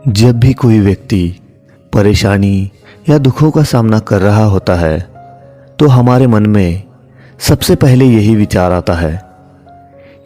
जब भी कोई व्यक्ति परेशानी या दुखों का सामना कर रहा होता है तो हमारे मन में सबसे पहले यही विचार आता है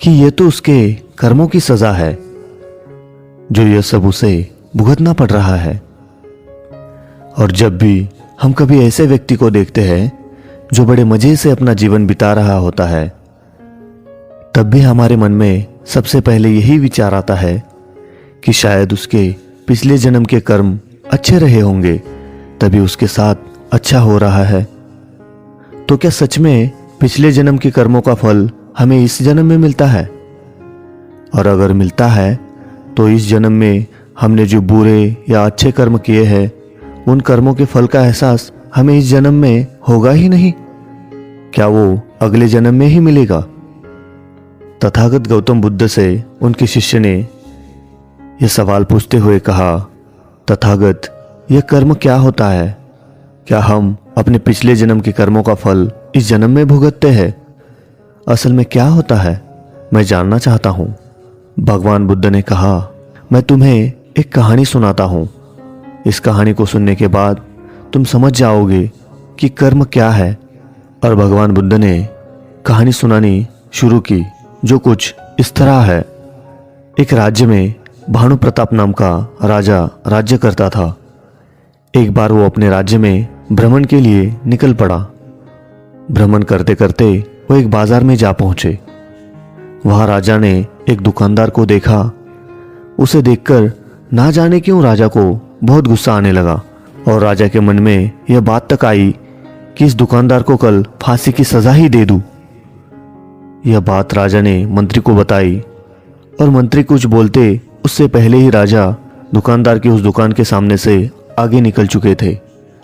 कि यह तो उसके कर्मों की सज़ा है जो यह सब उसे भुगतना पड़ रहा है। और जब भी हम कभी ऐसे व्यक्ति को देखते हैं जो बड़े मज़े से अपना जीवन बिता रहा होता है, तब भी हमारे मन में सबसे पहले यही विचार आता है कि शायद उसके पिछले जन्म के कर्म अच्छे रहे होंगे, तभी उसके साथ अच्छा हो रहा है। तो क्या सच में पिछले जन्म के कर्मों का फल हमें इस जन्म में मिलता है? और अगर मिलता है तो इस जन्म में हमने जो बुरे या अच्छे कर्म किए हैं उन कर्मों के फल का एहसास हमें इस जन्म में होगा ही नहीं? क्या वो अगले जन्म में ही मिलेगा? तथागत गौतम बुद्ध से उनके शिष्य ने यह सवाल पूछते हुए कहा, तथागत, यह कर्म क्या होता है? क्या हम अपने पिछले जन्म के कर्मों का फल इस जन्म में भुगतते हैं? असल में क्या होता है, मैं जानना चाहता हूँ। भगवान बुद्ध ने कहा, मैं तुम्हें एक कहानी सुनाता हूँ। इस कहानी को सुनने के बाद तुम समझ जाओगे कि कर्म क्या है। और भगवान बुद्ध ने कहानी सुनानी शुरू की, जो कुछ इस तरह है। एक राज्य में भानु प्रताप नाम का राजा राज्य करता था। एक बार वो अपने राज्य में भ्रमण के लिए निकल पड़ा। भ्रमण करते करते वो एक बाजार में जा पहुंचे। वहां राजा ने एक दुकानदार को देखा। उसे देखकर ना जाने क्यों राजा को बहुत गुस्सा आने लगा और राजा के मन में यह बात तक आई कि इस दुकानदार को कल फांसी की सजा ही दे दूं। यह बात राजा ने मंत्री को बताई और मंत्री कुछ बोलते उससे पहले ही राजा दुकानदार की उस दुकान के सामने से आगे निकल चुके थे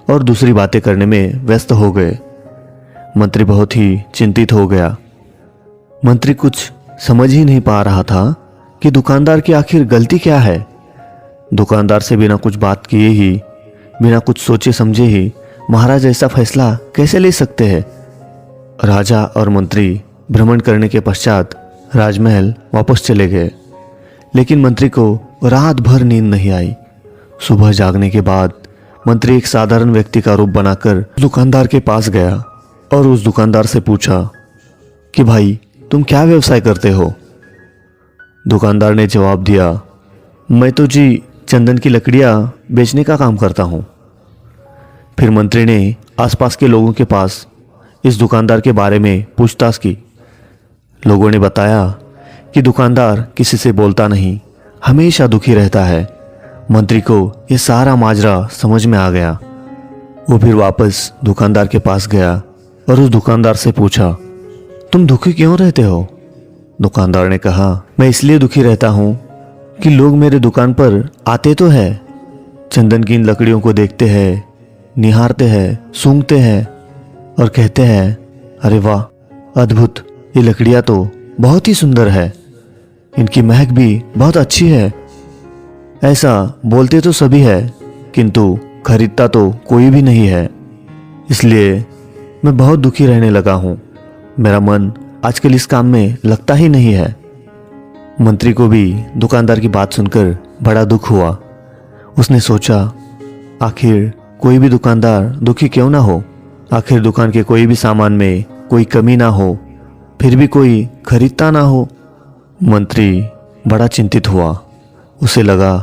और दूसरी बातें करने में व्यस्त हो गए। मंत्री बहुत ही चिंतित हो गया। मंत्री कुछ समझ ही नहीं पा रहा था कि दुकानदार की आखिर गलती क्या है। दुकानदार से बिना कुछ बात किए ही, बिना कुछ सोचे समझे ही महाराज ऐसा फैसला कैसे ले सकते हैं? राजा और मंत्री भ्रमण करने के पश्चात राजमहल वापस चले गए, लेकिन मंत्री को रात भर नींद नहीं आई। सुबह जागने के बाद मंत्री एक साधारण व्यक्ति का रूप बनाकर दुकानदार के पास गया और उस दुकानदार से पूछा कि भाई, तुम क्या व्यवसाय करते हो? दुकानदार ने जवाब दिया, मैं तो जी चंदन की लकड़ियाँ बेचने का काम करता हूँ। फिर मंत्री ने आसपास के लोगों के पास इस दुकानदार के बारे में पूछताछ की। लोगों ने बताया कि दुकानदार किसी से बोलता नहीं, हमेशा दुखी रहता है। मंत्री को यह सारा माजरा समझ में आ गया। वो फिर वापस दुकानदार के पास गया और उस दुकानदार से पूछा, तुम दुखी क्यों रहते हो? दुकानदार ने कहा, मैं इसलिए दुखी रहता हूँ कि लोग मेरे दुकान पर आते तो है, चंदन की इन लकड़ियों को देखते हैं, निहारते हैं, सूंघते हैं और कहते हैं, अरे वाह, अद्भुत, ये लकड़ियाँ तो बहुत ही सुंदर है, इनकी महक भी बहुत अच्छी है। ऐसा बोलते तो सभी है, किंतु खरीदता तो कोई भी नहीं है। इसलिए मैं बहुत दुखी रहने लगा हूँ। मेरा मन आजकल इस काम में लगता ही नहीं है। मंत्री को भी दुकानदार की बात सुनकर बड़ा दुख हुआ। उसने सोचा, आखिर कोई भी दुकानदार दुखी क्यों ना हो? आखिर दुकान के कोई भी सामान में कोई कमी ना हो, फिर भी कोई खरीदता ना हो। मंत्री बड़ा चिंतित हुआ। उसे लगा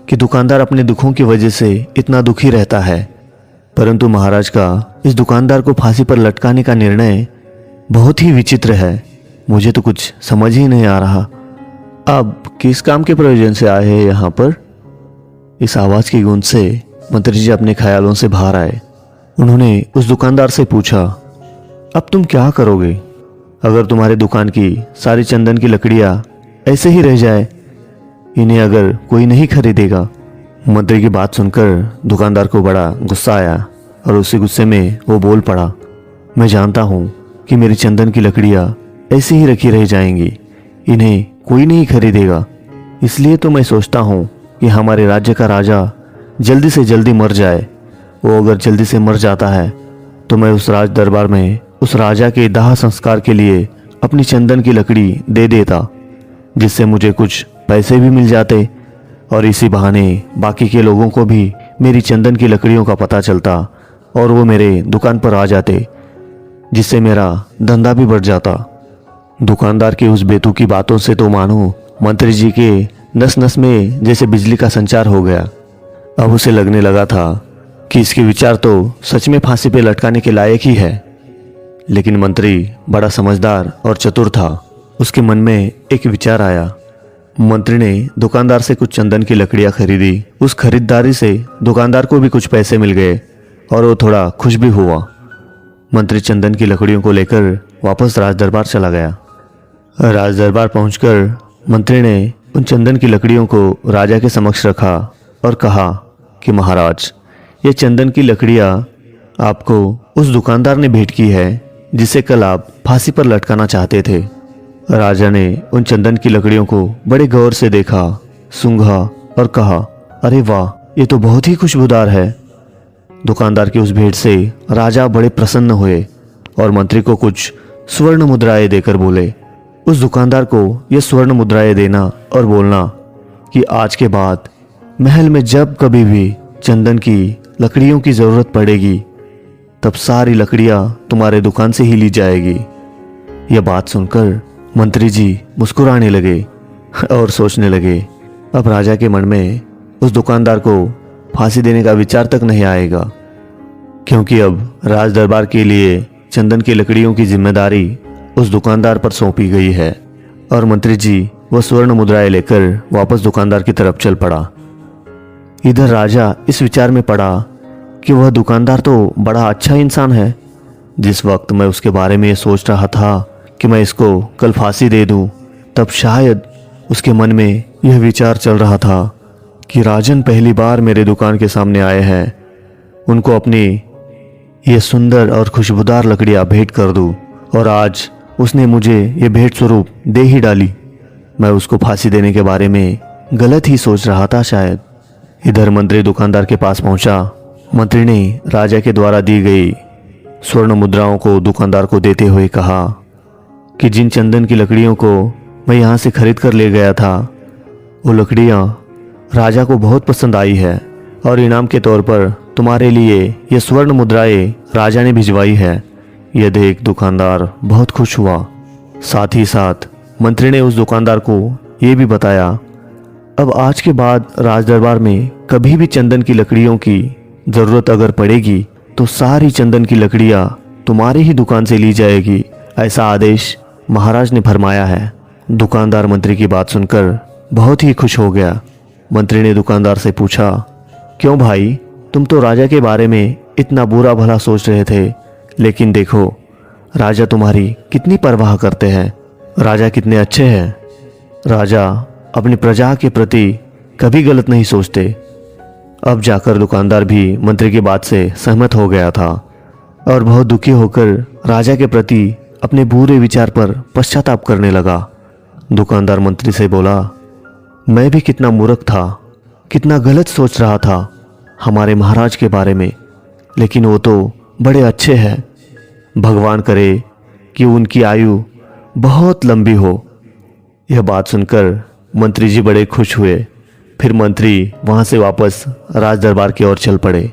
कि दुकानदार अपने दुखों की वजह से इतना दुखी रहता है, परंतु महाराज का इस दुकानदार को फांसी पर लटकाने का निर्णय बहुत ही विचित्र है। मुझे तो कुछ समझ ही नहीं आ रहा। अब किस काम के प्रयोजन से आए हैं यहाँ पर? इस आवाज़ की गूंज से मंत्री जी अपने ख्यालों से बाहर आए। उन्होंने उस दुकानदार से पूछा, अब तुम क्या करोगे अगर तुम्हारे दुकान की सारी चंदन की लकड़ियाँ ऐसे ही रह जाए? इन्हें अगर कोई नहीं खरीदेगा? मंत्री की बात सुनकर दुकानदार को बड़ा गुस्सा आया और उसी गुस्से में वो बोल पड़ा, मैं जानता हूँ कि मेरी चंदन की लकड़ियाँ ऐसी ही रखी रह जाएंगी, इन्हें कोई नहीं खरीदेगा। इसलिए तो मैं सोचता हूँ कि हमारे राज्य का राजा जल्दी से जल्दी मर जाए। वो अगर जल्दी से मर जाता है तो मैं उस राज दरबार में उस राजा के दाह संस्कार के लिए अपनी चंदन की लकड़ी दे देता, जिससे मुझे कुछ पैसे भी मिल जाते और इसी बहाने बाकी के लोगों को भी मेरी चंदन की लकड़ियों का पता चलता और वो मेरे दुकान पर आ जाते, जिससे मेरा धंधा भी बढ़ जाता। दुकानदार की उस बेतुकी बातों से तो मानो मंत्री जी के नस नस में जैसे बिजली का संचार हो गया। अब उसे लगने लगा था कि इसके विचार तो सच में फांसी पे लटकाने के लायक ही है। लेकिन मंत्री बड़ा समझदार और चतुर था। उसके मन में एक विचार आया। मंत्री ने दुकानदार से कुछ चंदन की लकड़ियां खरीदी। उस खरीदारी से दुकानदार को भी कुछ पैसे मिल गए और वो थोड़ा खुश भी हुआ। मंत्री चंदन की लकड़ियों को लेकर वापस राज दरबार चला गया। राज दरबार पहुंचकर मंत्री ने उन चंदन की लकड़ियों को राजा के समक्ष रखा और कहा कि महाराज, ये चंदन की लकड़ियां आपको उस दुकानदार ने भेंट की है जिसे कल आप फांसी पर लटकाना चाहते थे। राजा ने उन चंदन की लकड़ियों को बड़े गौर से देखा, सूंघा और कहा, अरे वाह, ये तो बहुत ही खुशबूदार है। दुकानदार की उस भेंट से राजा बड़े प्रसन्न हुए और मंत्री को कुछ स्वर्ण मुद्राएं देकर बोले, उस दुकानदार को ये स्वर्ण मुद्राएं देना और बोलना कि आज के बाद महल में जब कभी भी चंदन की लकड़ियों की ज़रूरत पड़ेगी तब सारी लकड़ियां तुम्हारे दुकान से ही ली जाएगी। यह बात सुनकर मंत्री जी मुस्कुराने लगे और सोचने लगे, अब राजा के मन में उस दुकानदार को फांसी देने का विचार तक नहीं आएगा, क्योंकि अब राज दरबार के लिए चंदन की लकड़ियों की जिम्मेदारी उस दुकानदार पर सौंपी गई है। और मंत्री जी वह स्वर्ण मुद्राएं लेकर वापस दुकानदार की तरफ चल पड़ा। इधर राजा इस विचार में पड़ा कि वह दुकानदार तो बड़ा अच्छा इंसान है। जिस वक्त मैं उसके बारे में ये सोच रहा था कि मैं इसको कल फांसी दे दूं, तब शायद उसके मन में यह विचार चल रहा था कि राजन पहली बार मेरे दुकान के सामने आए हैं, उनको अपनी ये सुंदर और खुशबूदार लकड़ियां भेंट कर दूं। और आज उसने मुझे ये भेंट स्वरूप दे ही डाली। मैं उसको फांसी देने के बारे में गलत ही सोच रहा था शायद। इधर मंत्री दुकानदार के पास पहुंचा। मंत्री ने राजा के द्वारा दी गई स्वर्ण मुद्राओं को दुकानदार को देते हुए कहा कि जिन चंदन की लकड़ियों को मैं यहाँ से खरीद कर ले गया था, वो लकड़ियाँ राजा को बहुत पसंद आई है और इनाम के तौर पर तुम्हारे लिए ये स्वर्ण मुद्राएं राजा ने भिजवाई है। यह देख दुकानदार बहुत खुश हुआ। साथ ही साथ मंत्री ने उस दुकानदार को ये भी बताया, अब आज के बाद राज दरबार में कभी भी चंदन की लकड़ियों की ज़रूरत अगर पड़ेगी तो सारी चंदन की लकड़ियाँ तुम्हारी ही दुकान से ली जाएगी, ऐसा आदेश महाराज ने फरमाया है। दुकानदार मंत्री की बात सुनकर बहुत ही खुश हो गया। मंत्री ने दुकानदार से पूछा, क्यों भाई, तुम तो राजा के बारे में इतना बुरा भला सोच रहे थे, लेकिन देखो राजा तुम्हारी कितनी परवाह करते हैं, राजा कितने अच्छे हैं। राजा अपनी प्रजा के प्रति कभी गलत नहीं सोचते। अब जाकर दुकानदार भी मंत्री की बात से सहमत हो गया था और बहुत दुखी होकर राजा के प्रति अपने बुरे विचार पर पश्चाताप करने लगा। दुकानदार मंत्री से बोला, मैं भी कितना मूर्ख था, कितना गलत सोच रहा था हमारे महाराज के बारे में, लेकिन वो तो बड़े अच्छे हैं। भगवान करे कि उनकी आयु बहुत लंबी हो। यह बात सुनकर मंत्री जी बड़े खुश हुए। फिर मंत्री वहाँ से वापस राज दरबार की ओर चल पड़े।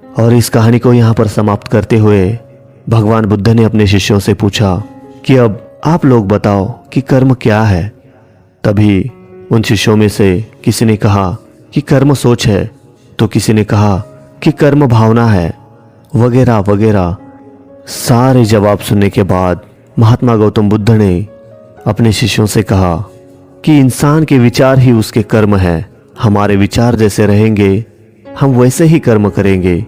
और इस कहानी को यहाँ पर समाप्त करते हुए भगवान बुद्ध ने अपने शिष्यों से पूछा कि अब आप लोग बताओ कि कर्म क्या है। तभी उन शिष्यों में से किसी ने कहा कि कर्म सोच है, तो किसी ने कहा कि कर्म भावना है, वगैरह वगैरह। सारे जवाब सुनने के बाद महात्मा गौतम बुद्ध ने अपने शिष्यों से कहा कि इंसान के विचार ही उसके कर्म हैं। हमारे विचार जैसे रहेंगे हम वैसे ही कर्म करेंगे,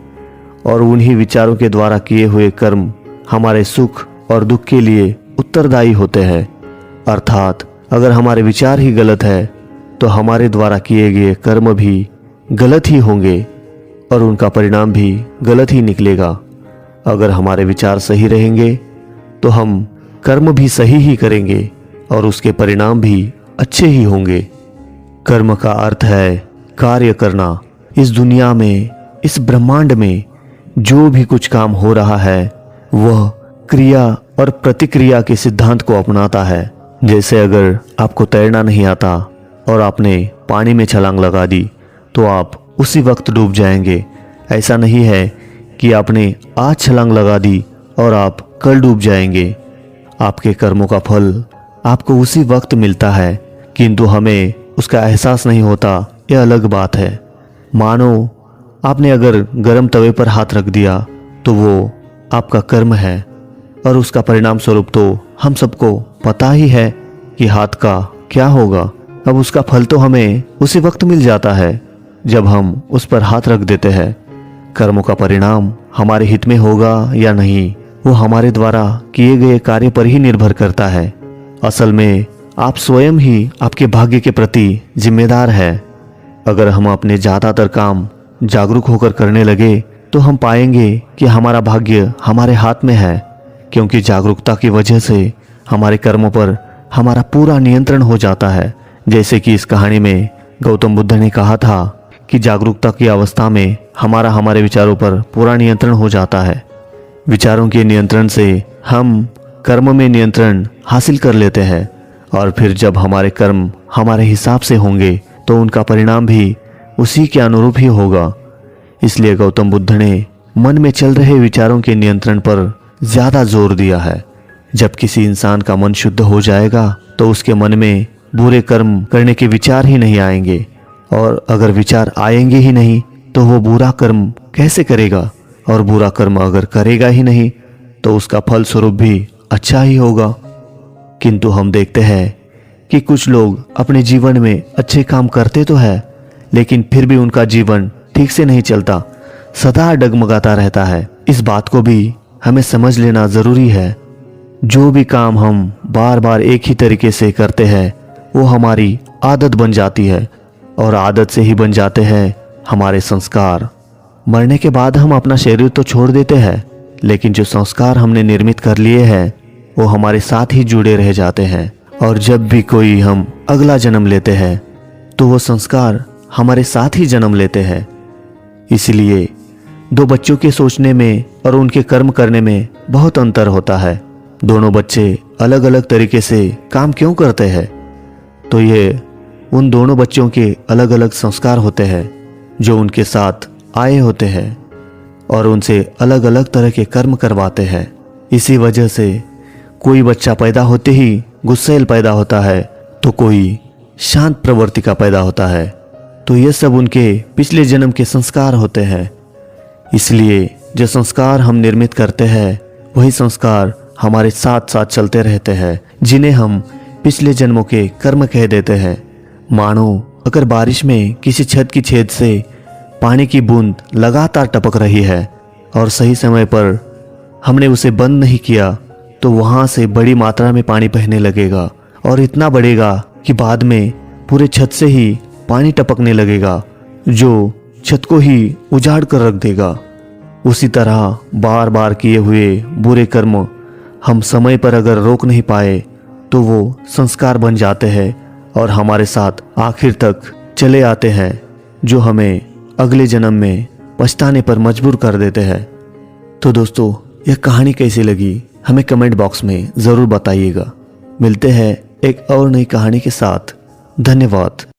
और उन्हीं विचारों के द्वारा किए हुए कर्म हमारे सुख और दुख के लिए उत्तरदायी होते हैं। अर्थात अगर हमारे विचार ही गलत है तो हमारे द्वारा किए गए कर्म भी गलत ही होंगे और उनका परिणाम भी गलत ही निकलेगा। अगर हमारे विचार सही रहेंगे तो हम कर्म भी सही ही करेंगे और उसके परिणाम भी अच्छे ही होंगे। कर्म का अर्थ है कार्य करना। इस दुनिया में, इस ब्रह्मांड में जो भी कुछ काम हो रहा है वह क्रिया और प्रतिक्रिया के सिद्धांत को अपनाता है। जैसे अगर आपको तैरना नहीं आता और आपने पानी में छलांग लगा दी तो आप उसी वक्त डूब जाएंगे। ऐसा नहीं है कि आपने आज छलांग लगा दी और आप कल डूब जाएंगे। आपके कर्मों का फल आपको उसी वक्त मिलता है, किंतु हमें उसका एहसास नहीं होता, यह अलग बात है। मानो आपने अगर गर्म तवे पर हाथ रख दिया तो वो आपका कर्म है और उसका परिणाम स्वरूप तो हम सबको पता ही है कि हाथ का क्या होगा। अब उसका फल तो हमें उसी वक्त मिल जाता है जब हम उस पर हाथ रख देते हैं। कर्मों का परिणाम हमारे हित में होगा या नहीं, वो हमारे द्वारा किए गए कार्य पर ही निर्भर करता है। असल में आप स्वयं ही आपके भाग्य के प्रति जिम्मेदार है। अगर हम अपने ज़्यादातर काम जागरूक होकर करने लगे तो हम पाएंगे कि हमारा भाग्य हमारे हाथ में है, क्योंकि जागरूकता की वजह से हमारे कर्मों पर हमारा पूरा नियंत्रण हो जाता है। जैसे कि इस कहानी में गौतम बुद्ध ने कहा था कि जागरूकता की अवस्था में हमारे विचारों पर पूरा नियंत्रण हो जाता है। विचारों के नियंत्रण से हम कर्म में नियंत्रण हासिल कर लेते हैं और फिर जब हमारे कर्म हमारे हिसाब से होंगे तो उनका परिणाम भी उसी के अनुरूप ही होगा। इसलिए गौतम बुद्ध ने मन में चल रहे विचारों के नियंत्रण पर ज्यादा जोर दिया है। जब किसी इंसान का मन शुद्ध हो जाएगा तो उसके मन में बुरे कर्म करने के विचार ही नहीं आएंगे, और अगर विचार आएंगे ही नहीं तो वो बुरा कर्म कैसे करेगा, और बुरा कर्म अगर करेगा ही नहीं तो उसका फल स्वरूप भी अच्छा ही होगा। किंतु हम देखते हैं कि कुछ लोग अपने जीवन में अच्छे काम करते तो है, लेकिन फिर भी उनका जीवन ठीक से नहीं चलता, सदा डगमगाता रहता है। इस बात को भी हमें समझ लेना जरूरी है। जो भी काम हम बार बार एक ही तरीके से करते हैं वो हमारी आदत बन जाती है, और आदत से ही बन जाते हैं हमारे संस्कार। मरने के बाद हम अपना शरीर तो छोड़ देते हैं, लेकिन जो संस्कार हमने निर्मित कर लिए हैं वो हमारे साथ ही जुड़े रह जाते हैं, और जब भी कोई हम अगला जन्म लेते हैं तो वो संस्कार हमारे साथ ही जन्म लेते हैं। इसलिए दो बच्चों के सोचने में और उनके कर्म करने में बहुत अंतर होता है। दोनों बच्चे अलग अलग तरीके से काम क्यों करते हैं? तो ये उन दोनों बच्चों के अलग अलग संस्कार होते हैं जो उनके साथ आए होते हैं और उनसे अलग अलग तरह के कर्म करवाते हैं। इसी वजह से कोई बच्चा पैदा होते ही गुस्सैल पैदा होता है तो कोई शांत प्रवृत्ति का पैदा होता है। तो ये सब उनके पिछले जन्म के संस्कार होते हैं। इसलिए जो संस्कार हम निर्मित करते हैं वही संस्कार हमारे साथ साथ चलते रहते हैं, जिन्हें हम पिछले जन्मों के कर्म कह देते हैं। मानो अगर बारिश में किसी छत की छेद से पानी की बूंद लगातार टपक रही है और सही समय पर हमने उसे बंद नहीं किया तो वहां से बड़ी मात्रा में पानी बहने लगेगा और इतना बढ़ेगा कि बाद में पूरे छत से ही पानी टपकने लगेगा, जो छत को ही उजाड़ कर रख देगा। उसी तरह बार बार किए हुए बुरे कर्म हम समय पर अगर रोक नहीं पाए तो वो संस्कार बन जाते हैं और हमारे साथ आखिर तक चले आते हैं, जो हमें अगले जन्म में पछताने पर मजबूर कर देते हैं। तो दोस्तों, यह कहानी कैसी लगी हमें कमेंट बॉक्स में ज़रूर बताइएगा। मिलते हैं एक और नई कहानी के साथ। धन्यवाद।